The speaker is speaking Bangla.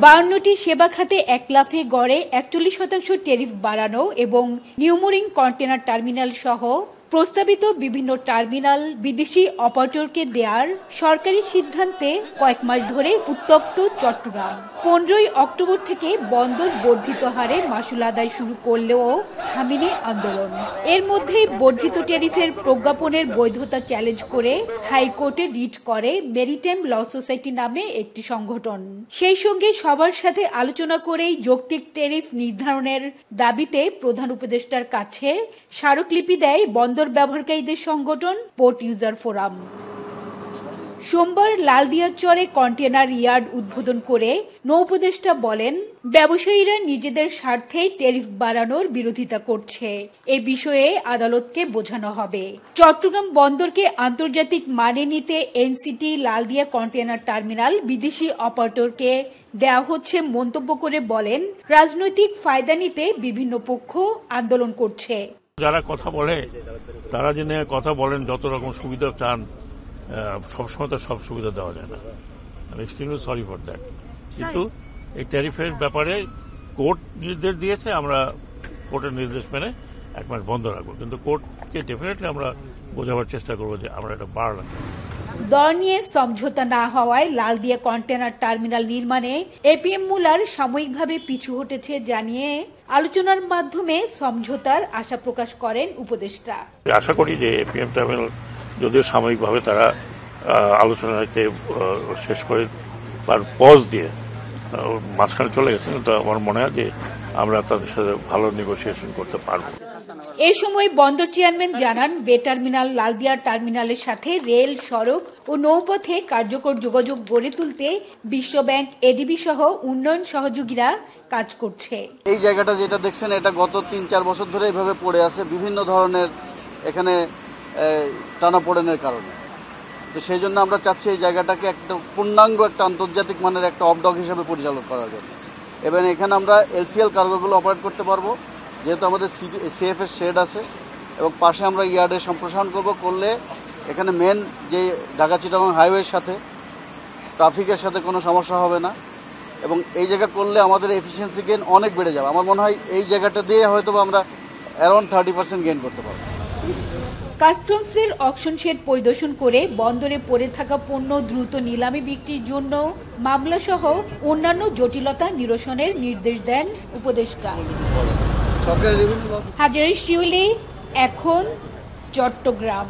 52টি সেবা খাতে এক লাফে গড়ে 41% ট্যারিফ বাড়ানো এবং নিউমোরিং কন্টেনার টার্মিনাল সহ প্রস্তাবিত বিভিন্ন টার্মিনাল বিদেশি অপারেটরকে দেওয়ার সরকারি সিদ্ধান্তে কয়েক মাস ধরে উত্তপ্ত চট্টগ্রাম। 15ই অক্টোবর থেকে বন্দর বর্ধিত হারে মাশুল আদায় শুরু করলেও থামেনি আন্দোলন। এর মধ্যেই বর্ধিত ট্যারিফের প্রজ্ঞাপনের বৈধতা চ্যালেঞ্জ করে হাইকোর্টে রিট করে মেরিটাইম ল সোসাইটি নামে একটি সংগঠন। সেই সঙ্গে সবার সাথে আলোচনা করেই যৌক্তিক ট্যারিফ নির্ধারণের দাবিতে প্রধান উপদেষ্টার কাছে স্মারকলিপি দেয় বন্দর ব্যবহারকারীদের সংগঠন পোর্ট ইউজার ফোরাম। সোমবার লালদিয়াচরে কন্টেনার ইয়ার্ড উদ্বোধন করে নৌ উপদেষ্টা বলেন, ব্যবসায়ীরা নিজেদের স্বার্থে ট্যারিফ বাড়ানোর বিরোধিতা করছে। এ বিষয়ে আদালতকে বোঝানো হবে। চট্টগ্রাম বন্দরকে আন্তর্জাতিক মানে নিতে এনসিটি লালদিয়া কন্টেনার টার্মিনাল বিদেশি অপারেটরকে দেওয়া হচ্ছে মন্তব্য করে বলেন, রাজনৈতিক ফায়দা নিতে বিভিন্ন পক্ষ আন্দোলন করছে। যারা কথা বলে তারা জেনে কথা বলেন, যত রকম সুবিধা চান সবসময় তো সব সুবিধা দেওয়া যায় না। আমি এক্সট্রিমলি সরি ফর দ্যাট। কিন্তু এই ট্যারিফের ব্যাপারে কোর্ট নির্দেশ দিয়েছে, আমরা কোর্টের নির্দেশ মেনে এক মাস বন্ধ রাখবো, কিন্তু কোর্টকে ডেফিনেটলি আমরা বোঝাবার চেষ্টা করবো যে আমরা এটা বাড়ালাম। দর নিয়ে সমঝোতা না হওয়ায় লালদিয়া কন্টেনার টার্মিনাল নির্মাণে এপিএম মুলার সাময়িকভাবে পিছু হটেছে জানিয়ে আলোচনার মাধ্যমে সমঝোতার আশা প্রকাশ করেন উপদেষ্টা। আশা করি যে এপিএম টার্মিনাল যদিও সাময়িকভাবে তারা আলোচনাকে শেষ করে তার পজ দিয়ে মাঝখানে চলে গেছেন, তো আমার মনে হয় যে আমরা তাদের সাথে ভালো নেগোসিয়েশন করতে পারবো। এ সময় বন্দর চেয়ারম্যান জানান, বে টার্মিনাল লালদিয়া টার্মিনালের সাথে রেল, সড়ক ও নৌপথে কার্যকর যোগাযোগ গড়ে তুলতে বিশ্বব্যাংক, এডিবি সহ উন্নয়ন সহযোগীরা কাজ করছে। এই জায়গাটা যেটা দেখছেন, এটা গত 3-4 বছর ধরে এইভাবে পড়ে আছে বিভিন্ন ধরনের এখানে টানাপোড়েনের কারণে। তো সেই জন্য আমরা চাচ্ছি এই জায়গাটাকে একটা পূর্ণাঙ্গ একটা আন্তর্জাতিক মানের একটা অফডক হিসেবে পরিচালনা করার জন্য। এবং এখানে আমরা এলসিএল কার্গোগুলো অপারেট করতে পারবো, যেহেতু আমাদের সিএফএস শেড আছে এবং পাশে আমরা ইয়ার্ডের সম্প্রসারণ করলে এখানে মেন যে ঢাকা-চিটাগং হাইওয়ের সাথে ট্রাফিকের সাথে কোনো সমস্যা হবে না এবং এই জায়গা করলে আমাদের এফিসিয়েন্সি গেইন অনেক বেড়ে যাবে। আমার মনে হয় এই জায়গাটা দিয়ে হয়তো আমরা অ্যারাউন্ড 30% গেইন করতে পারবো। কাস্টমসের অকশন শেড পরিদর্শন করে বন্দরে পড়ে থাকা পণ্য দ্রুত নিলামে বিক্রির জন্য মামলা সহ অন্যান্য জটিলতা নিরসনের নির্দেশ দেন উপদেষ্টা। হাজারী শিউলি, এখন চট্টগ্রাম।